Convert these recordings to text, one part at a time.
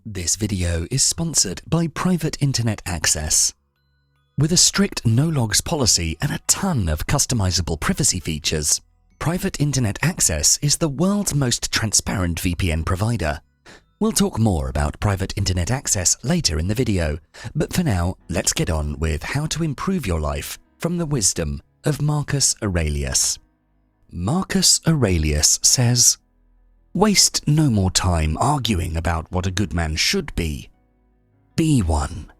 This video is sponsored by Private Internet Access. With a strict no-logs policy and a ton of customizable privacy features, Private Internet Access is the world's most transparent VPN provider. We'll talk more about Private Internet Access later in the video, but for now, let's get on with how to improve your life from the wisdom of Marcus Aurelius. Marcus Aurelius says, "Waste no more time arguing about what a good man should be. Be one."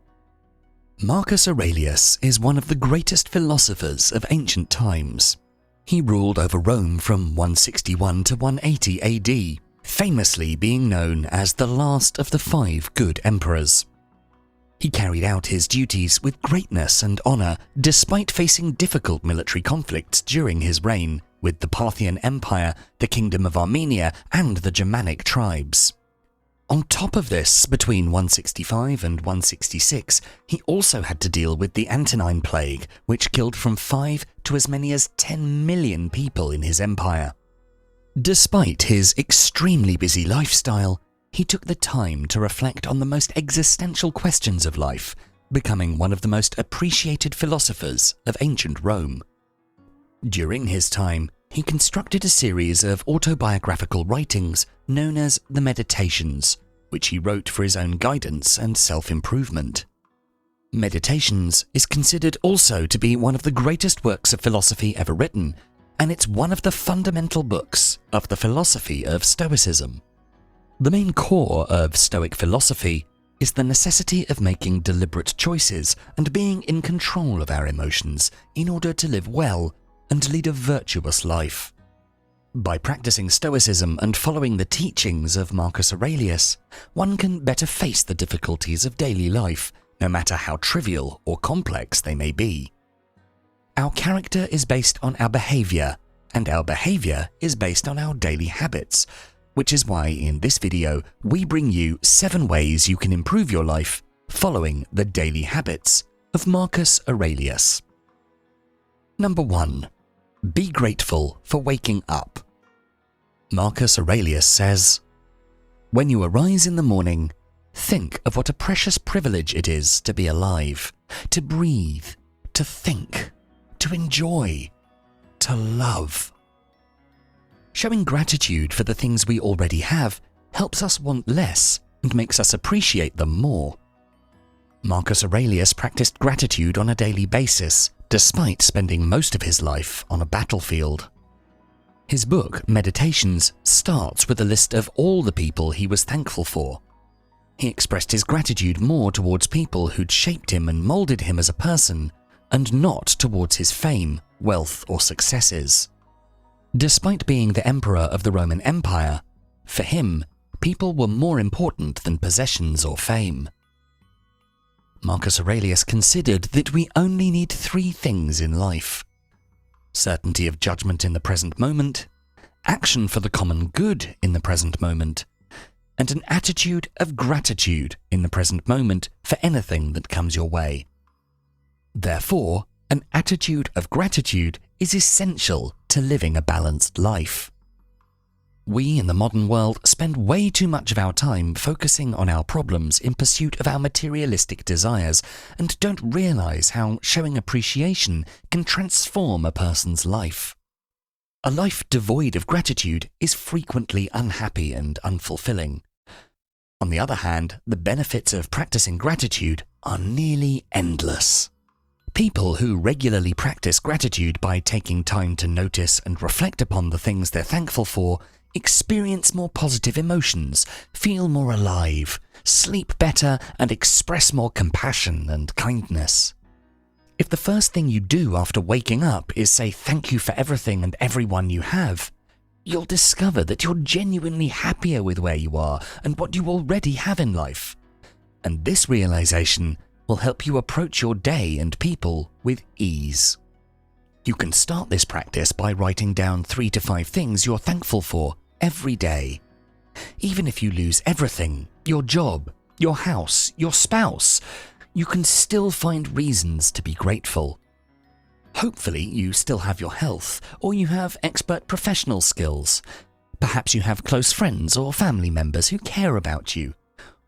Marcus Aurelius is one of the greatest philosophers of ancient times. He ruled over Rome from 161 to 180 AD, famously being known as the last of the 5 good emperors. He carried out his duties with greatness and honor despite facing difficult military conflicts during his reign with the Parthian Empire, the Kingdom of Armenia, and the Germanic tribes. On top of this, between 165 and 166, he also had to deal with the Antonine Plague, which killed from 5 to as many as 10 million people in his empire. Despite his extremely busy lifestyle, he took the time to reflect on the most existential questions of life, becoming one of the most appreciated philosophers of ancient Rome. During his time, he constructed a series of autobiographical writings known as the Meditations, which he wrote for his own guidance and self-improvement. Meditations is considered also to be one of the greatest works of philosophy ever written, and it's one of the fundamental books of the philosophy of Stoicism. The main core of Stoic philosophy is the necessity of making deliberate choices and being in control of our emotions in order to live well and lead a virtuous life. By practicing Stoicism and following the teachings of Marcus Aurelius, one can better face the difficulties of daily life, no matter how trivial or complex they may be. Our character is based on our behaviour, and our behaviour is based on our daily habits, which is why in this video we bring you 7 ways you can improve your life following the daily habits of Marcus Aurelius. Number 1. Be grateful for waking up. Marcus Aurelius says, "When you arise in the morning, think of what a precious privilege it is to be alive, to breathe, to think, to enjoy, to love." Showing gratitude for the things we already have helps us want less and makes us appreciate them more. Marcus Aurelius practiced gratitude on a daily basis, despite spending most of his life on a battlefield. His book, Meditations, starts with a list of all the people he was thankful for. He expressed his gratitude more towards people who'd shaped him and molded him as a person, and not towards his fame, wealth, or successes. Despite being the emperor of the Roman Empire, for him, people were more important than possessions or fame. Marcus Aurelius considered that we only need 3 things in life: certainty of judgment in the present moment, action for the common good in the present moment, and an attitude of gratitude in the present moment for anything that comes your way. Therefore, an attitude of gratitude is essential to living a balanced life. We in the modern world spend way too much of our time focusing on our problems in pursuit of our materialistic desires and don't realize how showing appreciation can transform a person's life. A life devoid of gratitude is frequently unhappy and unfulfilling. On the other hand, the benefits of practicing gratitude are nearly endless. People who regularly practice gratitude by taking time to notice and reflect upon the things they're thankful for experience more positive emotions, feel more alive, sleep better, and express more compassion and kindness. If the first thing you do after waking up is say thank you for everything and everyone you have, you'll discover that you're genuinely happier with where you are and what you already have in life. And this realization will help you approach your day and people with ease. You can start this practice by writing down 3 to 5 things you're thankful for every day. Even if you lose everything, your job, your house, your spouse, you can still find reasons to be grateful. Hopefully you still have your health, or you have expert professional skills. Perhaps you have close friends or family members who care about you.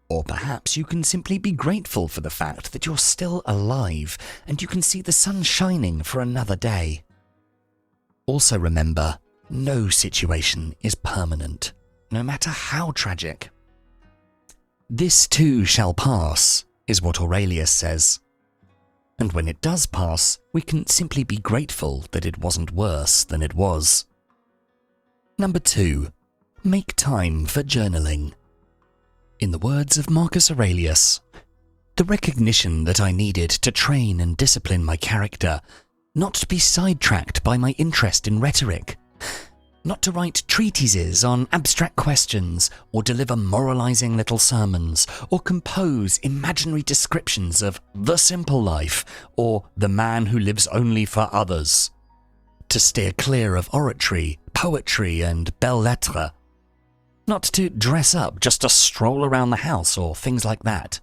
Or perhaps you can simply be grateful for the fact that you're still alive and you can see the sun shining for another day. Also remember, no situation is permanent, no matter how tragic. This too shall pass, is what Aurelius says. And when it does pass, we can simply be grateful that it wasn't worse than it was. Number 2. Make time for journaling. In the words of Marcus Aurelius, the recognition that I needed to train and discipline my character, not to be sidetracked by my interest in rhetoric, not to write treatises on abstract questions or deliver moralizing little sermons or compose imaginary descriptions of the simple life or the man who lives only for others, to steer clear of oratory, poetry and belles lettres, not to dress up just to stroll around the house or things like that,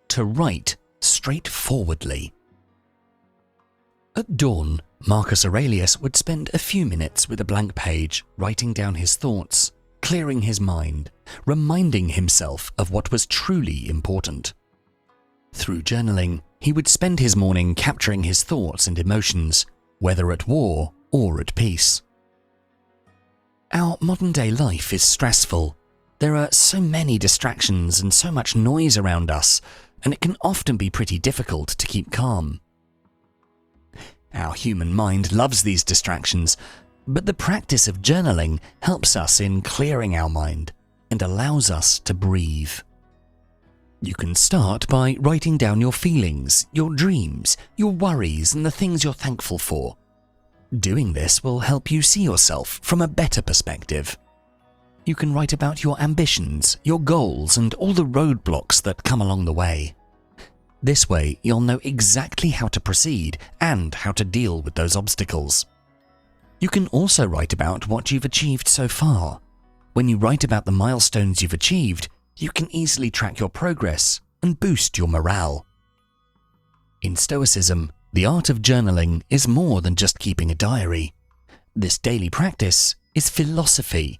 to write straightforwardly. At dawn, Marcus Aurelius would spend a few minutes with a blank page, writing down his thoughts, clearing his mind, reminding himself of what was truly important. Through journaling, he would spend his morning capturing his thoughts and emotions, whether at war or at peace. Our modern-day life is stressful. There are so many distractions and so much noise around us, and it can often be pretty difficult to keep calm. Our human mind loves these distractions, but the practice of journaling helps us in clearing our mind and allows us to breathe. You can start by writing down your feelings, your dreams, your worries, and the things you're thankful for. Doing this will help you see yourself from a better perspective. You can write about your ambitions, your goals, and all the roadblocks that come along the way. This way, you'll know exactly how to proceed and how to deal with those obstacles. You can also write about what you've achieved so far. When you write about the milestones you've achieved, you can easily track your progress and boost your morale. In Stoicism, the art of journaling is more than just keeping a diary. This daily practice is philosophy.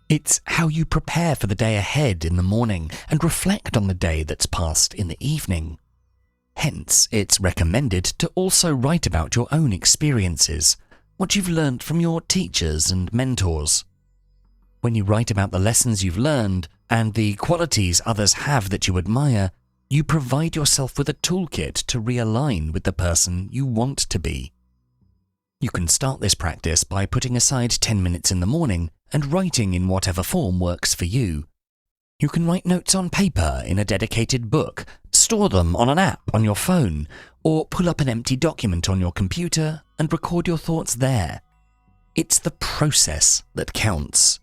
It's how you prepare for the day ahead in the morning and reflect on the day that's passed in the evening. Hence, it's recommended to also write about your own experiences, what you've learned from your teachers and mentors. When you write about the lessons you've learned and the qualities others have that you admire, you provide yourself with a toolkit to realign with the person you want to be. You can start this practice by putting aside 10 minutes in the morning and writing in whatever form works for you. You can write notes on paper in a dedicated book, store them on an app on your phone, or pull up an empty document on your computer and record your thoughts there. It's the process that counts.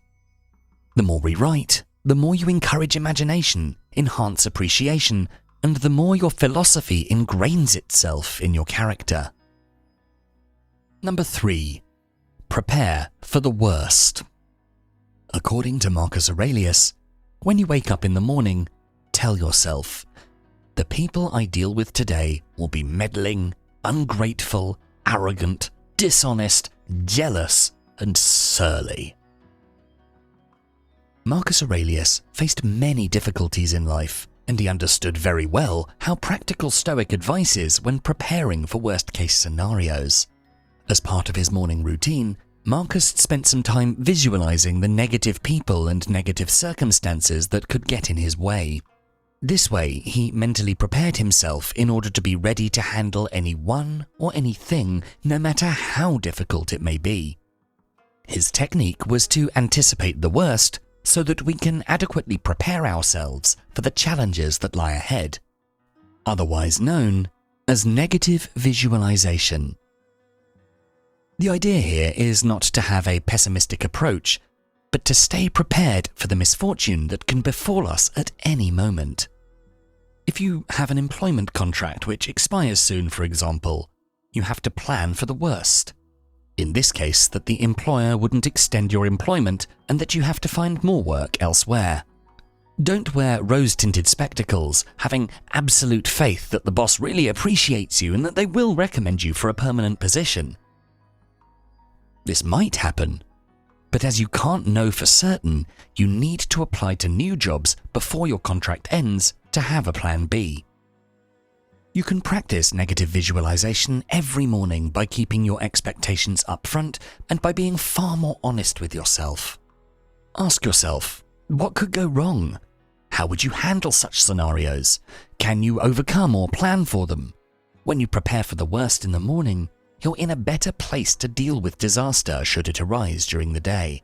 The more we write, the more you encourage imagination, enhance appreciation, and the more your philosophy ingrains itself in your character. Number 3. Prepare for the worst. According to Marcus Aurelius, when you wake up in the morning, tell yourself, the people I deal with today will be meddling, ungrateful, arrogant, dishonest, jealous, and surly. Marcus Aurelius faced many difficulties in life, and he understood very well how practical Stoic advice is when preparing for worst-case scenarios. As part of his morning routine, Marcus spent some time visualizing the negative people and negative circumstances that could get in his way. This way, he mentally prepared himself in order to be ready to handle anyone or anything, no matter how difficult it may be. His technique was to anticipate the worst so that we can adequately prepare ourselves for the challenges that lie ahead, otherwise known as negative visualization. The idea here is not to have a pessimistic approach, but to stay prepared for the misfortune that can befall us at any moment. If you have an employment contract which expires soon, for example, you have to plan for the worst. In this case, that the employer wouldn't extend your employment and that you have to find more work elsewhere. Don't wear rose-tinted spectacles, having absolute faith that the boss really appreciates you and that they will recommend you for a permanent position. This might happen, But as you can't know for certain, you need to apply to new jobs before your contract ends to have a plan B. You can practice negative visualization every morning by keeping your expectations up front and by being far more honest with yourself. Ask yourself, what could go wrong? How would you handle such scenarios? Can you overcome or plan for them? When you prepare for the worst in the morning, you're in a better place to deal with disaster should it arise during the day.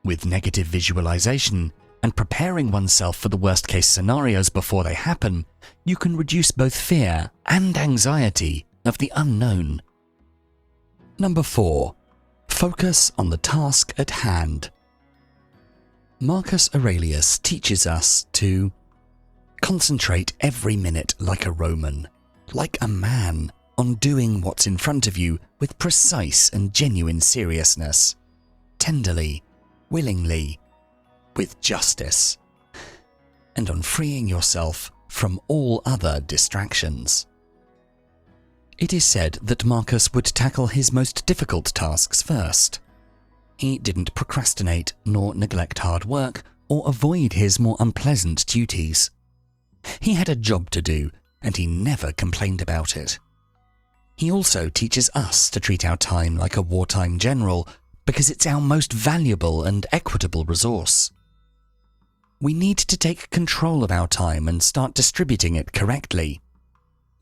With negative visualization and preparing oneself for the worst-case scenarios before they happen, you can reduce both fear and anxiety of the unknown. Number 4. Focus on the task at hand. Marcus Aurelius teaches us to concentrate every minute like a Roman, like a man, on doing what's in front of you with precise and genuine seriousness, tenderly, willingly, with justice, and on freeing yourself from all other distractions. It is said that Marcus would tackle his most difficult tasks first. He didn't procrastinate nor neglect hard work or avoid his more unpleasant duties. He had a job to do, and he never complained about it. He also teaches us to treat our time like a wartime general because it's our most valuable and equitable resource. We need to take control of our time and start distributing it correctly.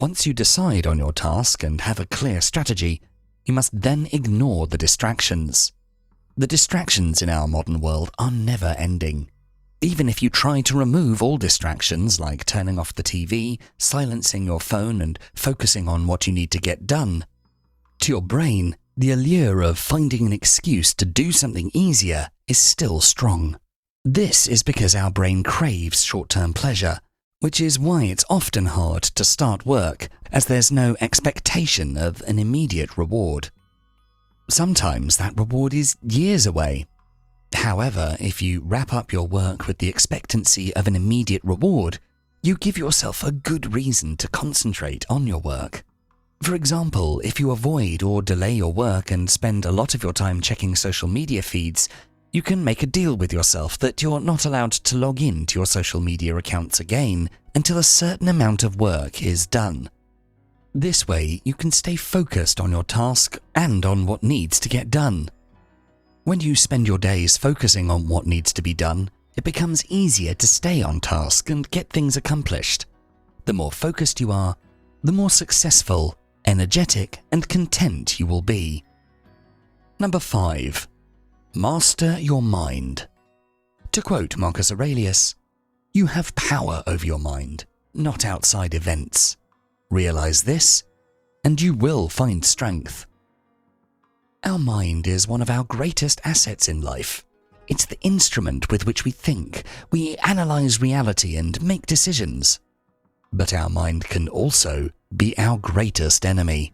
Once you decide on your task and have a clear strategy, you must then ignore the distractions. The distractions in our modern world are never ending. Even if you try to remove all distractions like turning off the TV, silencing your phone and focusing on what you need to get done, to your brain, the allure of finding an excuse to do something easier is still strong. This is because our brain craves short-term pleasure, which is why it's often hard to start work, as there's no expectation of an immediate reward. Sometimes that reward is years away. However, if you wrap up your work with the expectancy of an immediate reward, you give yourself a good reason to concentrate on your work. For example, if you avoid or delay your work and spend a lot of your time checking social media feeds, you can make a deal with yourself that you're not allowed to log in to your social media accounts again until a certain amount of work is done. This way, you can stay focused on your task and on what needs to get done. When you spend your days focusing on what needs to be done, it becomes easier to stay on task and get things accomplished. The more focused you are, the more successful, energetic, and content you will be. Number 5. Master your mind. To quote Marcus Aurelius, "You have power over your mind, not outside events. Realize this, and you will find strength." Our mind is one of our greatest assets in life. It's the instrument with which we think, we analyze reality and make decisions. But our mind can also be our greatest enemy.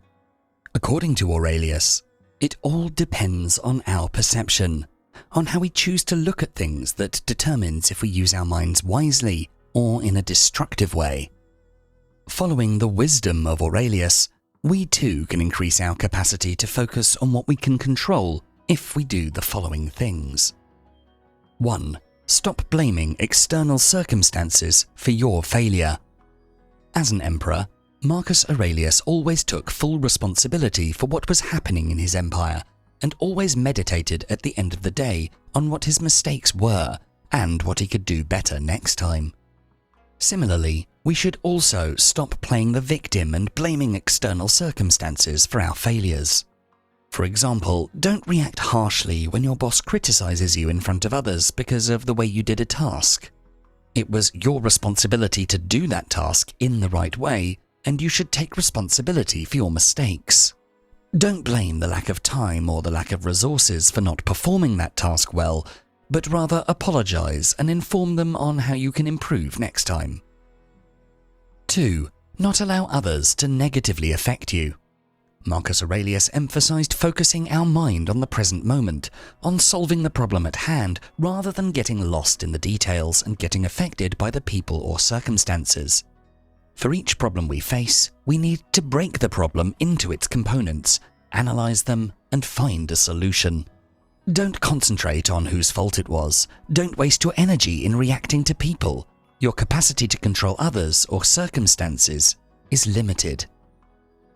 According to Aurelius, it all depends on our perception, on how we choose to look at things that determines if we use our minds wisely or in a destructive way. Following the wisdom of Aurelius, we too can increase our capacity to focus on what we can control if we do the following things. 1. Stop blaming external circumstances for your failure. As an emperor, Marcus Aurelius always took full responsibility for what was happening in his empire and always meditated at the end of the day on what his mistakes were and what he could do better next time. Similarly, we should also stop playing the victim and blaming external circumstances for our failures. For example, don't react harshly when your boss criticizes you in front of others because of the way you did a task. It was your responsibility to do that task in the right way, and you should take responsibility for your mistakes. Don't blame the lack of time or the lack of resources for not performing that task well, but rather apologize and inform them on how you can improve next time. 2. Not allow others to negatively affect you. Marcus Aurelius emphasized focusing our mind on the present moment, on solving the problem at hand, rather than getting lost in the details and getting affected by the people or circumstances. For each problem we face, we need to break the problem into its components, analyze them, and find a solution. Don't concentrate on whose fault it was. Don't waste your energy in reacting to people. Your capacity to control others or circumstances is limited.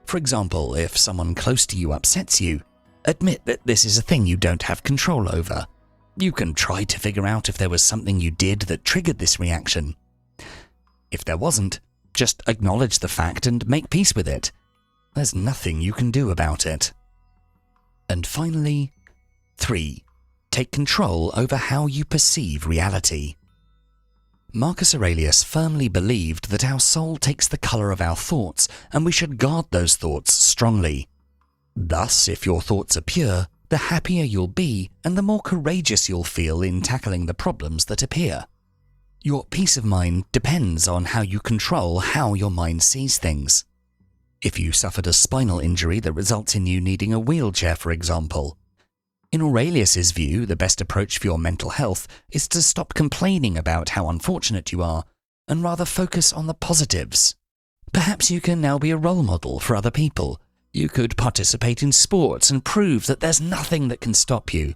For example, if someone close to you upsets you, admit that this is a thing you don't have control over. You can try to figure out if there was something you did that triggered this reaction. If there wasn't, just acknowledge the fact and make peace with it. There's nothing you can do about it. And finally, 3. Take control over how you perceive reality. Marcus Aurelius firmly believed that our soul takes the colour of our thoughts, and we should guard those thoughts strongly. Thus, if your thoughts are pure, the happier you'll be and the more courageous you'll feel in tackling the problems that appear. Your peace of mind depends on how you control how your mind sees things. If you suffered a spinal injury that results in you needing a wheelchair, for example, in Aurelius's view, the best approach for your mental health is to stop complaining about how unfortunate you are and rather focus on the positives. Perhaps you can now be a role model for other people. You could participate in sports and prove that there's nothing that can stop you.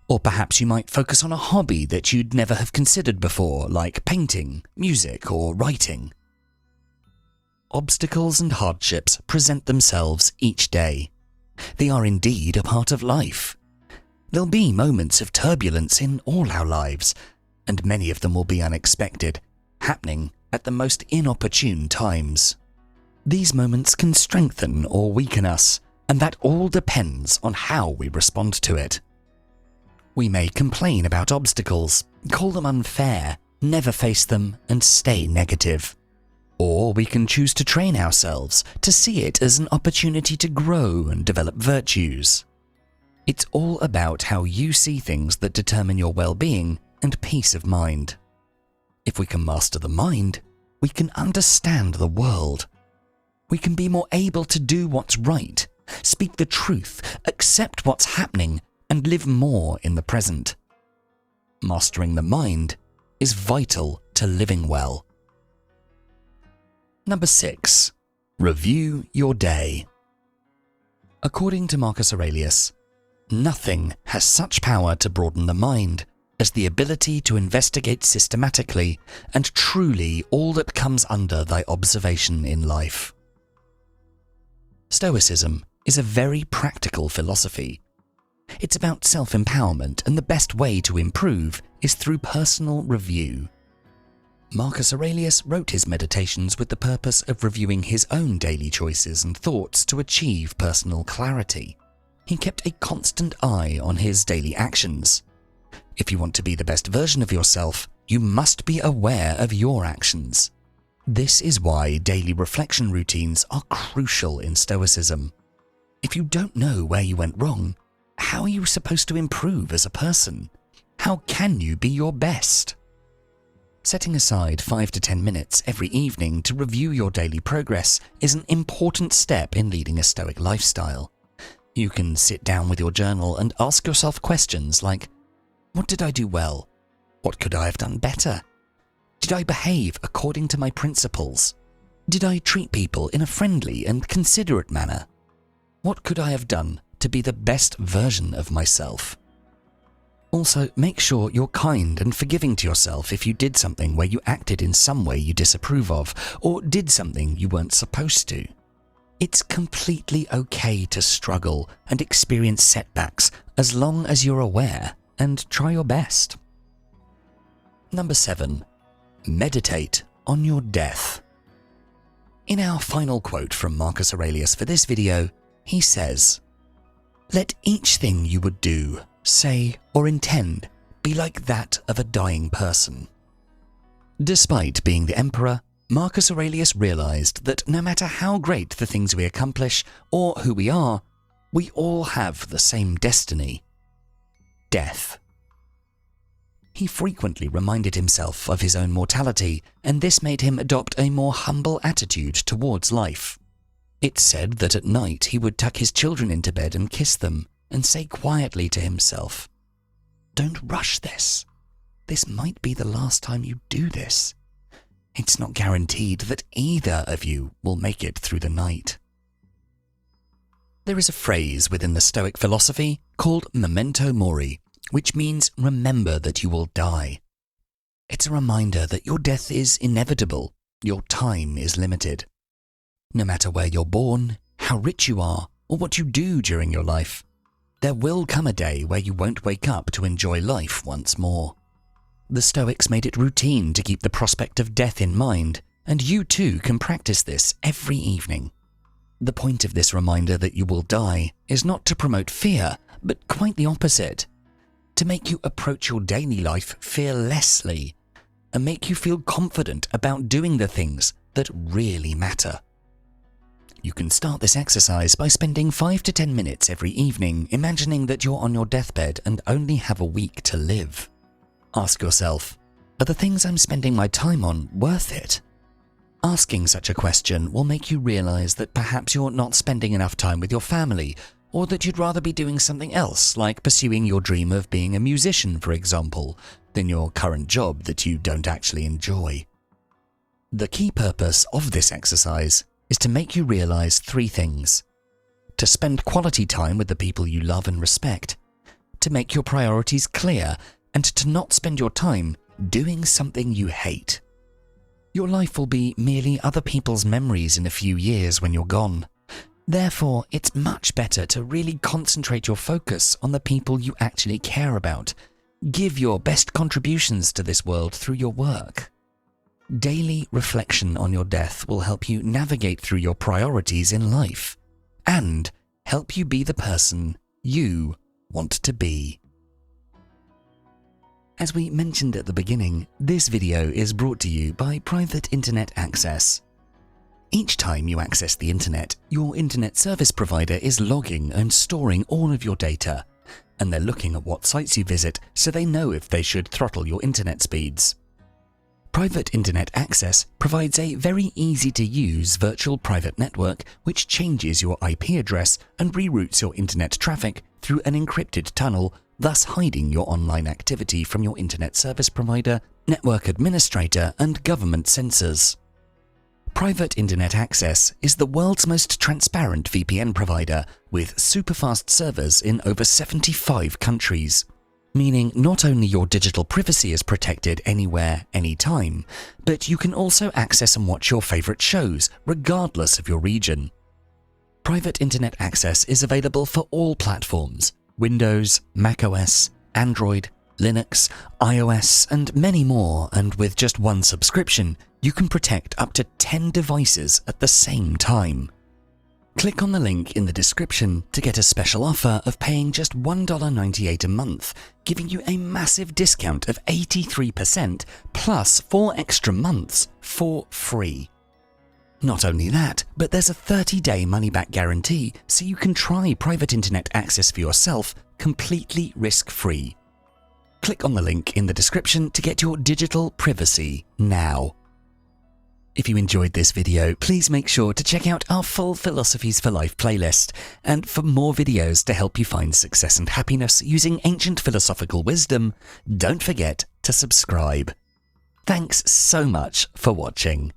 Or perhaps you might focus on a hobby that you'd never have considered before, like painting, music, or writing. Obstacles and hardships present themselves each day. They are indeed a part of life. There'll be moments of turbulence in all our lives, and many of them will be unexpected, happening at the most inopportune times. These moments can strengthen or weaken us, and that all depends on how we respond to it. We may complain about obstacles, call them unfair, never face them, and stay negative. Or we can choose to train ourselves to see it as an opportunity to grow and develop virtues. It's all about how you see things that determine your well-being and peace of mind. If we can master the mind, we can understand the world. We can be more able to do what's right, speak the truth, accept what's happening, and live more in the present. Mastering the mind is vital to living well. Number 6. Review your day. According to Marcus Aurelius, nothing has such power to broaden the mind as the ability to investigate systematically and truly all that comes under thy observation in life. Stoicism is a very practical philosophy. It's about self-empowerment, and the best way to improve is through personal review. Marcus Aurelius wrote his meditations with the purpose of reviewing his own daily choices and thoughts to achieve personal clarity. He kept a constant eye on his daily actions. If you want to be the best version of yourself, you must be aware of your actions. This is why daily reflection routines are crucial in Stoicism. If you don't know where you went wrong, how are you supposed to improve as a person? How can you be your best? Setting aside 5 to 10 minutes every evening to review your daily progress is an important step in leading a Stoic lifestyle. You can sit down with your journal and ask yourself questions like, what did I do well? What could I have done better? Did I behave according to my principles? Did I treat people in a friendly and considerate manner? What could I have done to be the best version of myself? Also, make sure you're kind and forgiving to yourself if you did something where you acted in some way you disapprove of, or did something you weren't supposed to. It's completely okay to struggle and experience setbacks as long as you're aware and try your best. Number 7. Meditate on your death. In our final quote from Marcus Aurelius for this video, he says, "Let each thing you would do, say, or intend be like that of a dying person." Despite being the emperor, Marcus Aurelius realized that no matter how great the things we accomplish or who we are, we all have the same destiny: death. He frequently reminded himself of his own mortality, and this made him adopt a more humble attitude towards life. It's said that at night he would tuck his children into bed and kiss them, and say quietly to himself, "Don't rush this. This might be the last time you do this. It's not guaranteed that either of you will make it through the night." There is a phrase within the Stoic philosophy called MEMENTO MORI, which means remember that you will die. It's a reminder that your death is inevitable, your time is limited. No matter where you're born, how rich you are, or what you do during your life, there will come a day where you won't wake up to enjoy life once more. The Stoics made it routine to keep the prospect of death in mind, and you too can practice this every evening. The point of this reminder that you will die is not to promote fear, but quite the opposite. To make you approach your daily life fearlessly, and make you feel confident about doing the things that really matter. You can start this exercise by spending 5 to 10 minutes every evening imagining that you're on your deathbed and only have a week to live. Ask yourself, are the things I'm spending my time on worth it? Asking such a question will make you realize that perhaps you're not spending enough time with your family, or that you'd rather be doing something else, like pursuing your dream of being a musician, for example, than your current job that you don't actually enjoy. The key purpose of this exercise is to make you realize 3 things: to spend quality time with the people you love and respect, to make your priorities clear, and to not spend your time doing something you hate. Your life will be merely other people's memories in a few years when you're gone. Therefore, it's much better to really concentrate your focus on the people you actually care about. Give your best contributions to this world through your work. Daily reflection on your death will help you navigate through your priorities in life and help you be the person you want to be. As we mentioned at the beginning, this video is brought to you by Private Internet Access. Each time you access the internet, your internet service provider is logging and storing all of your data, and they're looking at what sites you visit so they know if they should throttle your internet speeds. Private Internet Access provides a very easy-to-use virtual private network which changes your IP address and reroutes your internet traffic through an encrypted tunnel, thus hiding your online activity from your internet service provider, network administrator, and government censors. Private Internet Access is the world's most transparent VPN provider with superfast servers in over 75 countries, meaning not only your digital privacy is protected anywhere, anytime, but you can also access and watch your favorite shows regardless of your region. Private Internet Access is available for all platforms: Windows, macOS, Android, Linux, iOS, and many more, and with just one subscription, you can protect up to 10 devices at the same time. Click on the link in the description to get a special offer of paying just $1.98 a month, giving you a massive discount of 83% plus 4 extra months for free. Not only that, but there's a 30-day money-back guarantee, so you can try Private Internet Access for yourself completely risk-free. Click on the link in the description to get your digital privacy now. If you enjoyed this video, please make sure to check out our full Philosophies for Life playlist, and for more videos to help you find success and happiness using ancient philosophical wisdom, don't forget to subscribe. Thanks so much for watching.